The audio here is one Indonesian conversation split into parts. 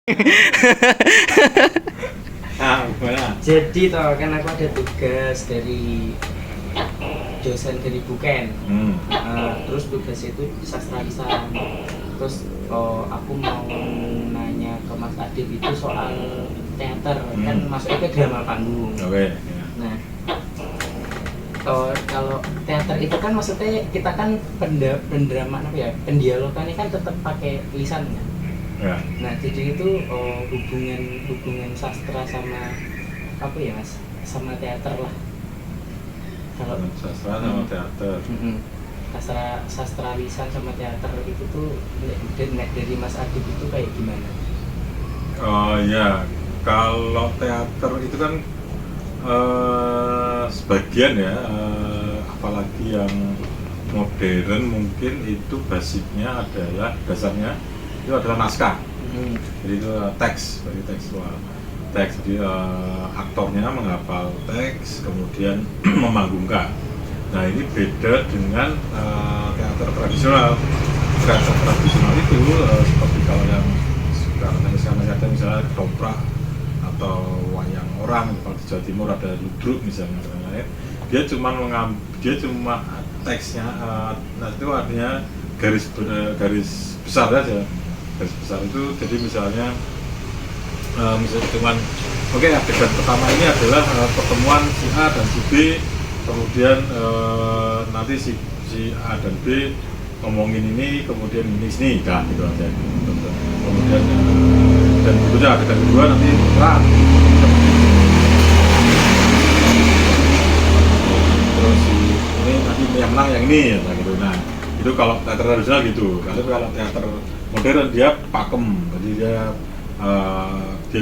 Gimana? Jadi toh kan aku ada tugas dari dosen dari Buken. Terus tugas itu sastra lisan. Terus aku mau nanya ke Mas Adib itu soal teater, kan masuknya ke drama panggung. Oke. Nah, kalau teater itu kan maksudnya kita kan pendrama apa ya, pendialogannya kan tetap pakai lisan ya. Ya. Nah, jadi itu hubungan sastra sama apa ya Mas, sama teater lah. Kalau Sastra sama teater. sastra lisan sama teater itu tuh dari Mas Adib itu kayak gimana? Oh ya, kalau teater itu kan sebagian ya, apalagi yang modern mungkin itu basicnya adalah dasarnya itu adalah naskah. Jadi itu teks, bagi tekstual. Teks, jadi aktornya menghafal teks kemudian memanggungkan. Nah ini beda dengan teater tradisional. Teater tradisional itu seperti kalau yang sekarang ada misalnya ketoprak atau wayang orang, kalau di Jawa Timur ada ludruk misalnya, dia cuma teksnya, nah itu artinya garis besar saja. Garis besar itu jadi misalnya cuman adegan pertama ini adalah pertemuan si A dan si B, kemudian nanti si A dan B ngomongin ini, kemudian ini sini, nah gitu aja. Kemudian dan berikutnya adegan kedua nanti perang. Terus ini nanti yang menang yang ini, nah gitu. Nah itu kalau teater tradisional gitu. Kalau teater modern dia pakem, jadi dia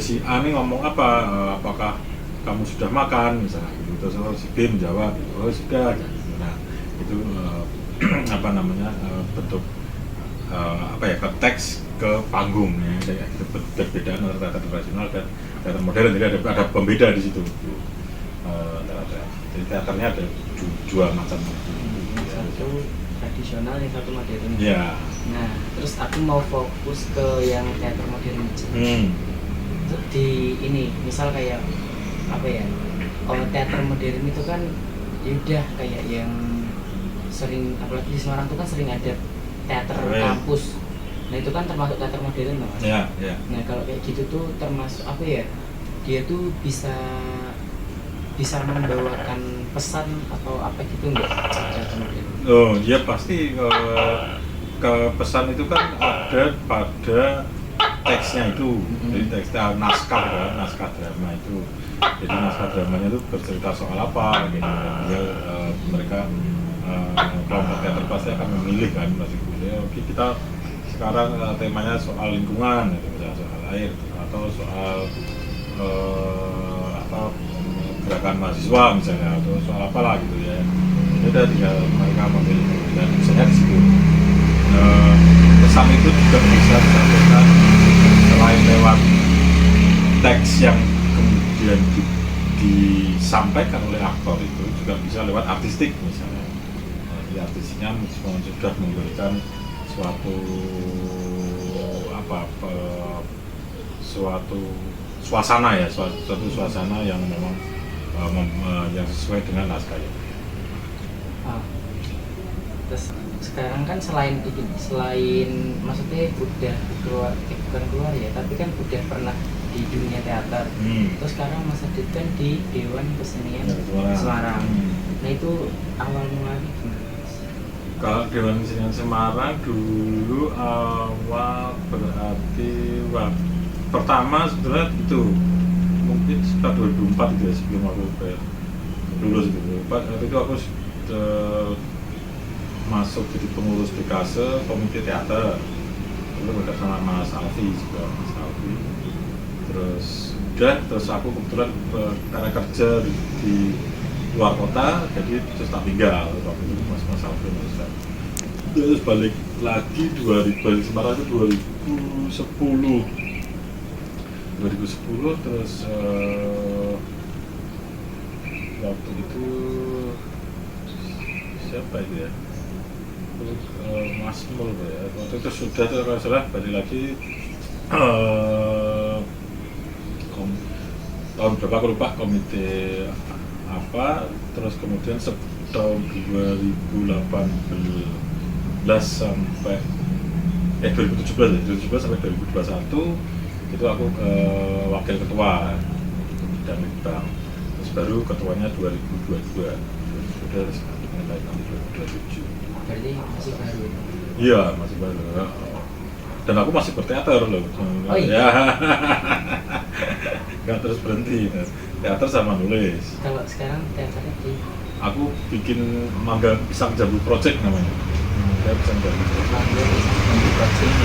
si A ini ngomong apa, apakah kamu sudah makan misalnya gitu, terus si B menjawab oh sudah gitu. Nah itu apa namanya bentuk ke teks ke panggung ya, itu perbedaan antara teater tradisional dan teater modern. Jadi ada pembeda di situ. Jadi teaternya ada dua macam. Satu tradisional, yang satu modern. Ya. Nah, terus aku mau fokus ke yang teater modern. Di ini, misal kayak apa ya? Kalau teater modern itu kan udah kayak yang sering, apalagi di Semarang itu kan sering ada teater kampus. Nah itu kan termasuk teater modern loh Mas. Ya. Nah kalau kayak gitu tuh termasuk apa ya? Dia tuh bisa membawakan pesan atau apa gitu enggak teater modern? Oh ya pasti ke pesan itu kan ada pada teksnya itu. Jadi teksnya naskah drama itu. Jadi naskah dramanya itu bercerita soal apa gitu. Mereka kelompok teater pasti akan memilih kan masih oke kita sekarang temanya soal lingkungan gitu, misalnya soal air atau soal gerakan mahasiswa misalnya atau soal apalah gitu ya. Jadi tinggal mereka memilih dan misalnya di situ pesan itu juga bisa disampaikan selain lewat teks yang kemudian disampaikan oleh aktor, itu juga bisa lewat artistik misalnya. Artisnya sudah memberikan suatu suasana ya, suatu suasana yang memang yang sesuai dengan naskah ya. Terus sekarang kan selain maksudnya udah bukan keluar ya, tapi kan udah pernah di dunia teater. Terus sekarang Mas Adit kan di Dewan Kesenian Semarang. Nah itu awal mulanya gimana? Kalau Dewan Kesenian Semarang dulu awal berarti pertama sebenarnya itu mungkin sekitar 2004 gitu ya, sebelum aku lulus gitu. Waktu itu aku masuk jadi pengurus Dekase Komite Teater. Lalu bersama Mas Alfi juga, Mas Alfi. Terus aku kebetulan karena kerja di luar kota, jadi terus tak tinggal waktu itu Mas Alfi. Terus balik lagi balik Semarang itu 2010 terus waktu itu siapa itu ya, Mas Mul ya, waktu itu sudah terus balik lagi tahun berapa aku lupa, komite apa, terus kemudian tahun 2018 sampai 2017 ya, 2017 sampai 2021 itu aku wakil ketua dan bidang, terus baru ketuanya 2022 sudah sampai tahun 2027. Berarti masih baru. Iya, masih baru. Dan aku masih berteater loh. Oh iya? Ya. Nggak terus berhenti. Teater sama nulis. Kalau sekarang teaternya di Aku bikin mangga pisang jambu project namanya. Saya pisang jambu project. Mangga Pisang Project.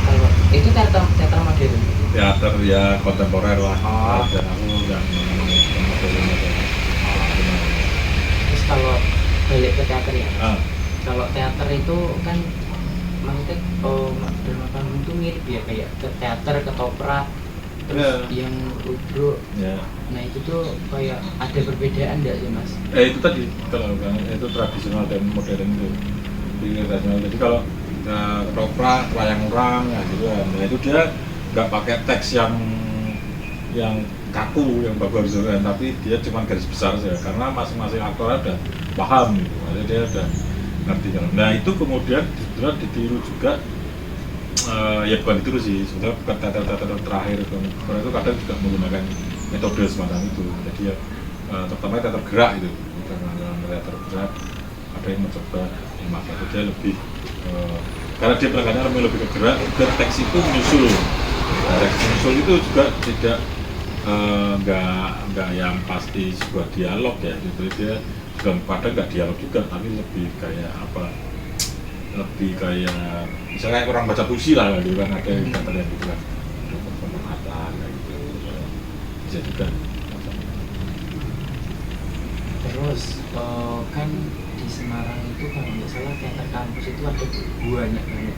Kalau itu teater modern. Teater ya kontemporer lah. Oh. Dan aku yang modern. Terus kalau balik ke teater ya, Ah, kalau teater itu kan maksudnya drama panggung itu mirip ya, kayak ke teater, ke opera, terus yang ludruk. ya. Nah itu tuh kayak ada perbedaan nggak sih mas? Itu tadi kalau kan itu tradisional dan modern itu. Tradisional. Jadi kalau ketoprak, wayang orang, ya gitu kan. Nah itu dia nggak pakai teks yang kaku, yang bagus gitu kan, tapi dia cuma garis besar saja karena masing-masing aktor ada paham gitu. Jadi dia ada ngerti kan. Nah itu kemudian sebenarnya ditiru juga, ya bukan ditiru sih, sebenarnya bukan teater-teater terakhir itu. Karena itu kadang juga menggunakan metode semacam itu. Jadi ya terutama teater gerak itu, teater gerak ada yang mencoba maka itu dia lebih karena dia pelanggannya lebih ke gerak, dan teks itu menyusul. Teks menyusul itu juga tidak nggak yang pasti sebuah dialog ya, gitu. Dia juga kadang nggak dialog juga, tapi lebih kayak apa, lebih kayak misalnya orang baca puisi lah gitu kan, ada yang kata yang gitu kan, pemahatan kayak gitu, bisa juga. Terus kan di Semarang itu kalau nggak salah teater kampus itu ada banyak banget.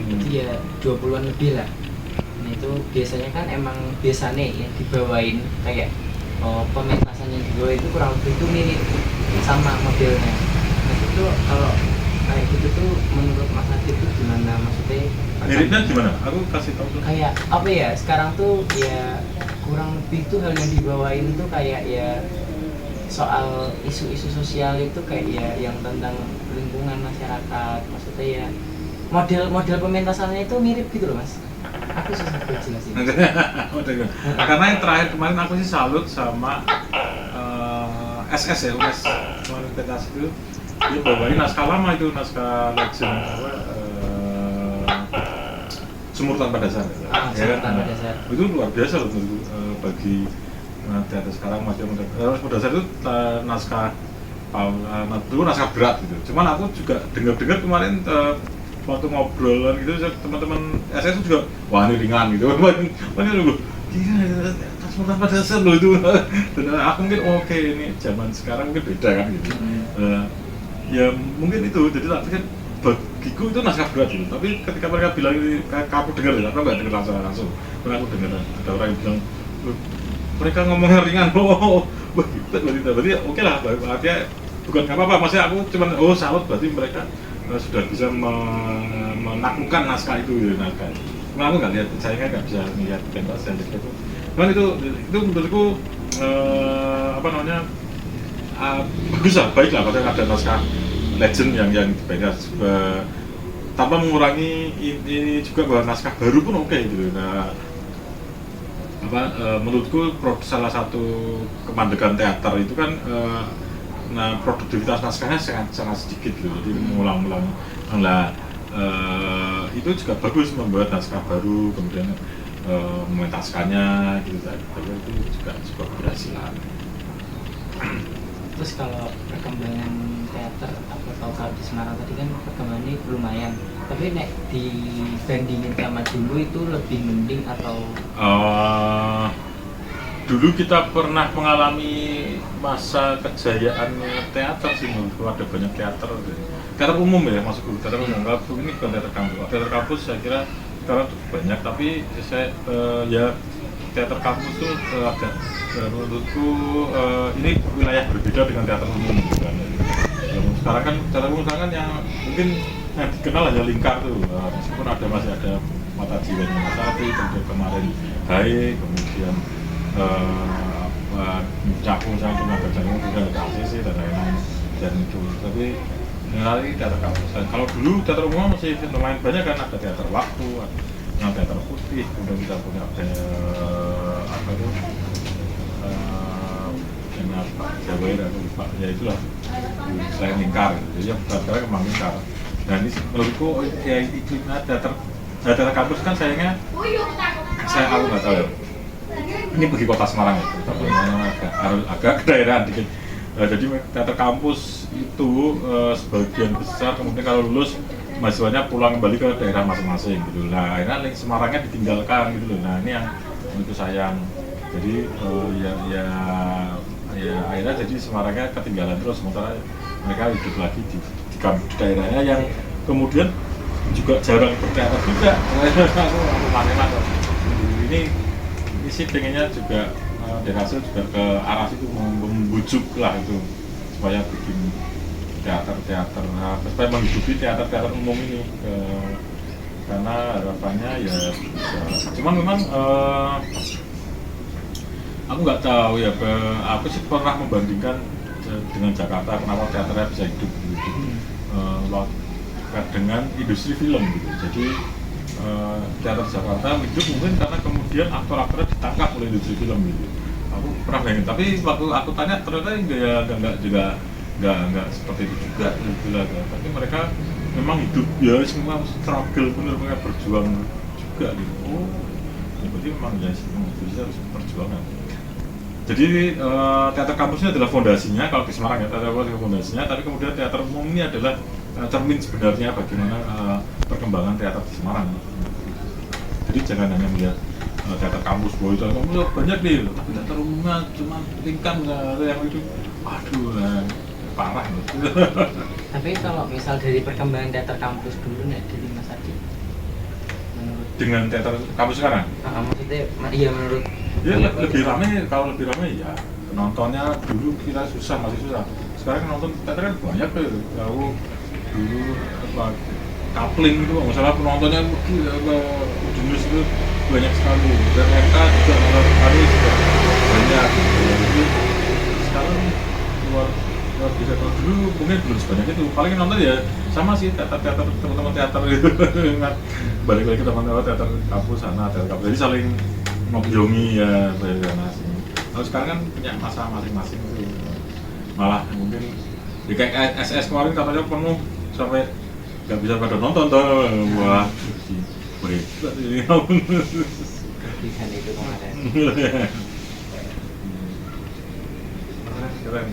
Itu ya 20-an lebih lah. Nah itu biasanya kan emang biasanya yang dibawain kayak pementasan yang dibawa itu kurang lebih itu mirip sama modelnya. Nah itu kalau kayak gitu tuh menurut Mas Adit itu gimana, maksudnya? Miripnya gimana? Aku kasih tahu tuh. Kayak apa ya, sekarang tuh ya kurang lebih tuh hal yang dibawain tuh kayak ya soal isu-isu sosial itu kayak ya yang tentang lingkungan masyarakat, maksudnya ya model pementasannya itu mirip gitu loh mas. Aku susah buat jelasin. Karena yang terakhir kemarin aku sih salut sama SS ya, UNES kemarin pentas itu dia bawain naskah lama itu, naskah legend apa, Sumur Tanpa Dasar. Sumur Tanpa Dasar. Itu luar biasa loh menurutku, bagi teater sekarang masih modern. Sumur Dasar itu naskah dulu naskah berat gitu. Cuman aku juga dengar kemarin waktu ngobrolan gitu teman-teman SS itu juga wah ini ringan gitu. Makanya lu gila, Sumur Tanpa Dasar loh itu. Dan aku mungkin oke, ini zaman sekarang mungkin beda kan gitu. Ya mungkin itu, jadi tapi kan bagiku itu naskah berat gitu. Tapi ketika mereka bilang ini, kamu dengar ya, aku nggak dengar langsung. Karena aku dengar ada orang yang bilang mereka ngomongnya ringan, berarti oke lah, artinya bukan nggak apa-apa. Maksudnya aku cuman salut, berarti mereka sudah bisa menaklukkan naskah itu ya, naskah. Cuma aku nggak lihat, saya kan nggak bisa melihat pentas yang itu. Cuman itu menurutku apa namanya, bagus lah, baik lah kalau ada naskah legend yang dipentas tanpa mengurangi ini juga bahwa naskah baru pun oke gitu. Nah menurutku salah satu kemandegan teater itu kan produktivitas naskahnya sangat sedikit loh, jadi mengulang-ulang. Nah itu juga bagus membuat naskah baru kemudian mementaskannya gitu, tapi itu juga sebuah keberhasilan. Terus kalau perkembangan teater, aku tahu kalau di Semarang tadi kan perkembangannya lumayan, tapi nek dibandingin sama dulu itu lebih mending atau? Dulu kita pernah mengalami masa kejayaannya teater sih, menurutku ada banyak teater umum ya, masuk dulu teater umum. Kalau ini bukan teater kampus saya kira sekarang banyak, tapi saya ya teater kampus itu agak menurutku ini wilayah berbeda dengan teater umum gitu kan. Sekarang kan teater umum yang mungkin yang dikenal hanya Lingkar tuh, meskipun masih ada Mata Jiwanya Mas Adi, kemudian kemarin Hai, kemudian Cakung sama Tenaga Jagung juga ada ACC dan lain-lain dan itu. Tapi mengenai teater kampus, kalau dulu teater umum masih lumayan banyak kan, ada teater waktu, yang teater putih, kemudian kita punya apa tuh apa Jawa dan lupa ya itulah selain Lingkar gitu. Jadi yang benar-benar memang Lingkar. Dan ini menurutku ya iklimnya teater kampus kan sayangnya aku nggak tahu ya. Ini pergi kota Semarang ya, tapi agak ke daerah dikit. Jadi teater kampus itu sebagian besar kemudian kalau lulus mahasiswanya pulang kembali ke daerah masing-masing gitu. Nah akhirnya Semarangnya ditinggalkan gitu loh. Nah ini yang menurutku sayang. Jadi ya akhirnya jadi Semarangnya ketinggalan terus, sementara mereka hidup lagi di daerahnya yang kemudian juga jarang berteater juga. Aku aneh-aneh. Ini sih pengennya juga Denhasil juga ke arah situ, membujuk lah itu supaya bikin teater supaya menghidupi teater umum ini karena harapannya ya bisa. Cuman memang aku nggak tahu ya, aku sih pernah membandingkan dengan Jakarta kenapa teaternya bisa hidup gitu, dengan industri film gitu. Jadi teater Jakarta hidup mungkin karena kemudian aktor-aktornya ditangkap oleh industri film gitu. Aku pernah bayangin, tapi waktu aku tanya ternyata nggak seperti itu juga gitu lah. Tapi mereka memang hidup ya semua struggle, benar-benar berjuang juga gitu. Oh, berarti memang ya Indonesia harus perjuangan. Jadi teater kampus ini adalah fondasinya, kalau di Semarang ya teater kampus fondasinya, tapi kemudian teater umum ini adalah cermin sebenarnya bagaimana perkembangan teater di Semarang. Jadi jangan hanya melihat teater kampus bahwa itu banyak nih, tapi teater umumnya cuma Lingkar yang itu, aduh parah gitu. Tapi kalau misal dari perkembangan teater kampus dulu nih dari Mas Adi, menurut dengan teater kampus sekarang? Maksudnya iya menurut ya lebih ramai, kalau lebih ramai ya nontonnya dulu kita masih susah. Sekarang nonton teater kan banyak tuh. Lalu dulu apa coupling itu nggak salah penontonnya jenis itu banyak sekali, dan MK juga malah sekali juga banyak gitu. Jadi sekarang luar biasa. Kalau dulu mungkin belum sebanyak itu, paling nonton ya sama sih teater teman-teman teater gitu. Balik lagi ke teman-teman teater kampus sana, teater kampus, jadi saling ngobrolin ya sana sini. Kalau sekarang kan punya masa masing-masing itu, malah mungkin ya kayak SS kemarin katanya penuh sampai nggak bisa pada nonton tuh. Wah hebat ini. Kelebihan itu kemarin. Keren.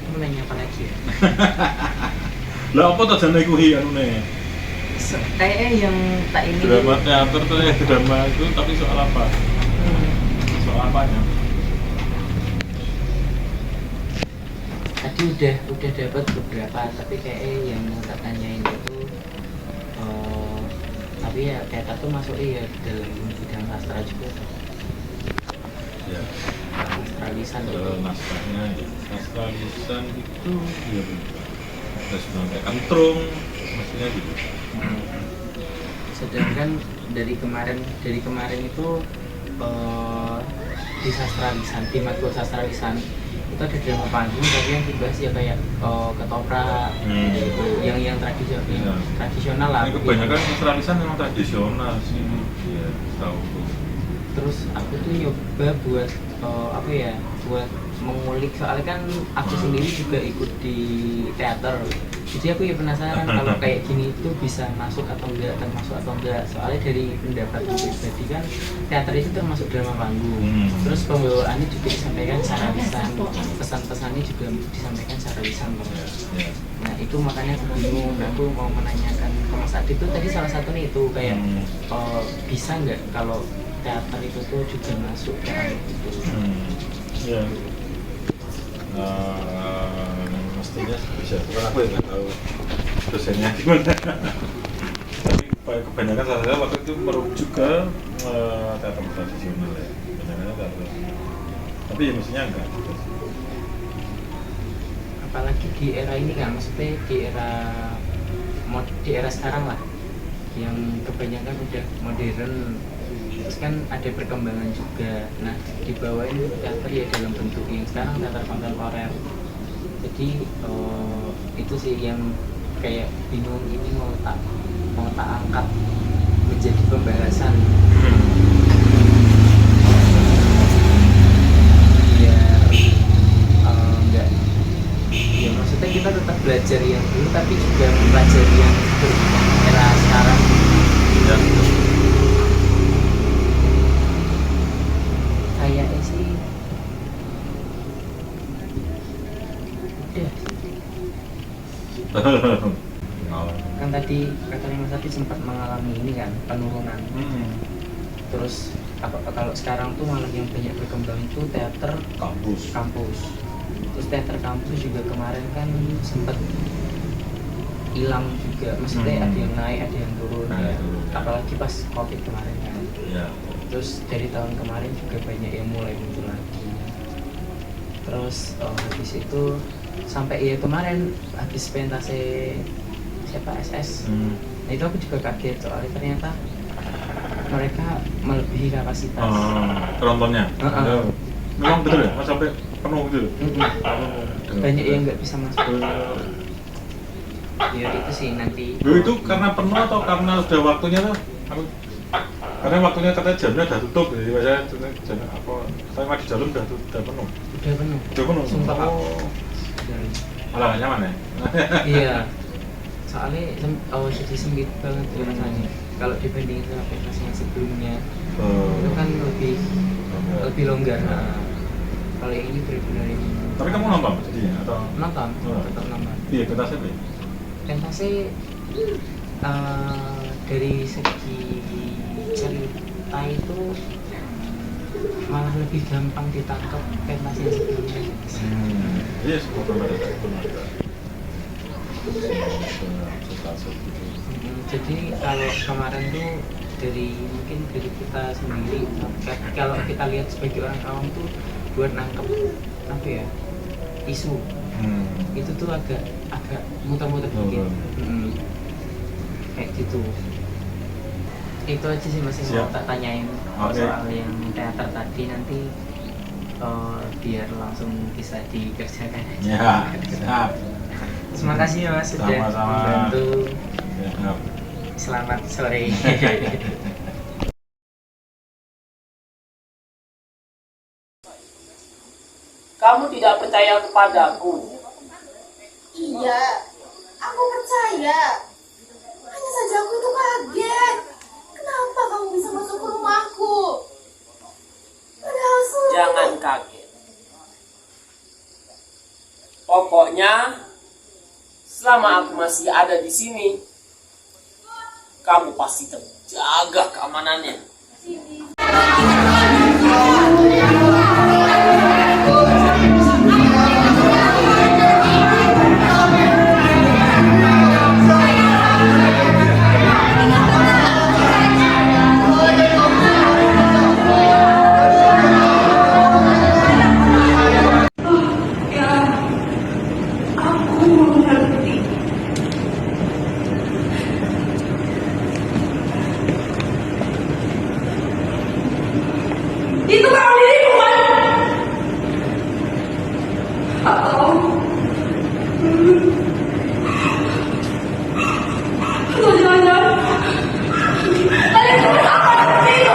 Mau nanya apa lagi ya? Lah apa tuh jane iku anune? Kayaknya yang tak ini Drama teater tuh ya, drama itu tapi soal apa? Soal apanya? Tadi udah dapat beberapa, tapi kayaknya yang tak tanyain itu tapi ya teater tuh masuknya ya dalam bidang sastra juga. Ya. Sastra lisan gitu. Naskahnya sastra lisan itu ya ada sebenarnya kentrung maksudnya gitu. Sedangkan dari kemarin itu di sastra lisan, di matkul sastra lisan itu ada drama panggung, tapi yang dibahas ya kayak ketoprak gitu, yang tradisional lah. Kebanyakan sastra lisan memang tradisional sih, ya tahu. Terus aku tuh nyoba buat buat mengulik, soalnya kan aku sendiri juga ikut di teater, jadi aku ya penasaran kalau kayak gini itu bisa masuk atau enggak, termasuk atau enggak. Soalnya dari pendapatku pribadi kan teater itu termasuk drama panggung, terus pembawaannya juga disampaikan secara lisan, pesan-pesannya juga disampaikan secara lisan. Nah itu makanya aku bingung, aku mau menanyakan ke Mas Adi tuh tadi salah satunya itu kayak bisa nggak kalau teater itu tuh juga masuk dalam itu. Ya. Mestinya bisa, bukan aku yang nggak tahu dosennya gimana. Tapi kebanyakan saya waktu itu merujuk ke teater tradisional ya, kebanyakan teater. Tapi ya mestinya enggak juga sih. Apalagi di era ini kan, maksudnya di era sekarang lah, yang kebanyakan udah modern, terus kan ada perkembangan juga. Nah, di bawah ini teater ya dalam bentuk yang sekarang teater kontemporer. Jadi itu sih yang kayak bingung, ini mau tak angkat menjadi pembahasan biar enggak, ya maksudnya kita tetap belajar yang dulu tapi juga mempelajari yang era sekarang Ya. kayaknya sih udah. Kan tadi katanya Mas tadi sempat mengalami ini kan, penurunan. Terus kalau sekarang tuh malah yang banyak berkembang itu teater kampus. Terus teater kampus juga kemarin kan sempat hilang juga, maksudnya ada yang naik ada yang turun ya. Apalagi pas COVID kemarin kan Ya. terus dari tahun kemarin juga banyak yang mulai muncul lagi. Terus habis itu sampai ya kemarin habis pentasnya siapa SS. Nah itu aku juga kaget soalnya ternyata mereka melebihi kapasitas Penontonnya. Memang betul ya, mas sampai penuh gitu. Banyak yang nggak bisa masuk. Ya itu sih nanti. Itu karena penuh atau karena sudah waktunya tuh? Karena waktunya katanya jamnya udah tutup, jadi biasanya jam apa? Saya di jalan udah penuh. Udah penuh. Udah penuh. Sumpah. Malah nggak nyaman ya? Iya. Soalnya jadi sempit banget rasanya. Kalau dibandingin sama pentas yang sebelumnya, itu kan lebih longgar. Nah, kalau yang ini benar-benar ini. Tapi kamu nonton jadinya atau? Nonton, tetap nonton. Iya, pentasnya apa? Pentasnya dari segi cerita itu malah lebih gampang ditangkap pentas yang sebelumnya. Iya, semua pentas itu ada. Jadi kalau kemarin tuh mungkin dari kita sendiri, kalau kita lihat sebagai orang awam tuh buat nangkep apa ya isu itu tuh agak muter-muter dikit. Kayak gitu. Itu aja sih masih mau tak tanyain soal yang teater tadi, nanti biar langsung bisa dikerjakan aja. Ya, siap. Terima kasih ya Mas sudah membantu. Ya. Selamat sore. Kamu tidak percaya kepadaku? Iya, aku percaya. Hanya saja aku itu kaget. Kenapa kamu bisa masuk ke rumahku? Padahal sudah. Jangan kaget. Pokoknya selama aku masih ada di sini, kamu pasti terjaga keamanannya. Itu kamu dirimu kan? Atau jangan-jangan kalian semua akan seperti itu.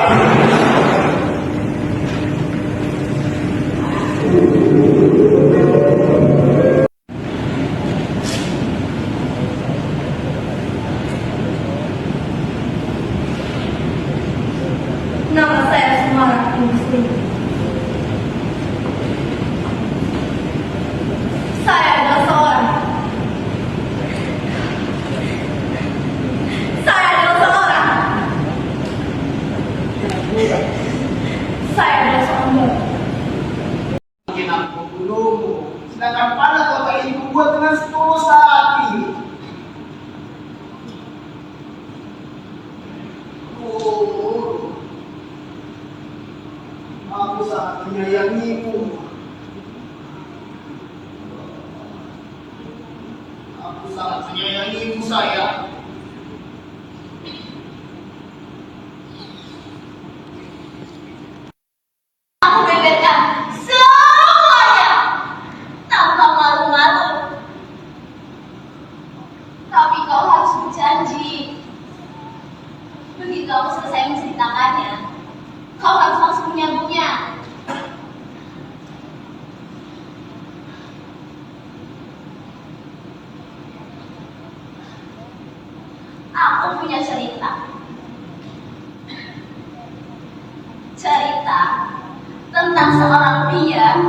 Nama saya Semara Muslim. Saya adalah seorang. Saya adalah seorang. Saya adalah seorang baru. Mungkin aku membunuhmu, sedangkan pada kota ini kubuat dengan setulus hati. Aku sangat menyayangimu. Aku sangat menyayangi ibu saya. Aku beberkan semuanya tanpa malu-malu. Tapi kau harus berjanji. Begitu aku selesai menceritakannya, kau harus langsung menyambungnya. Aku punya cerita. Cerita tentang seorang pria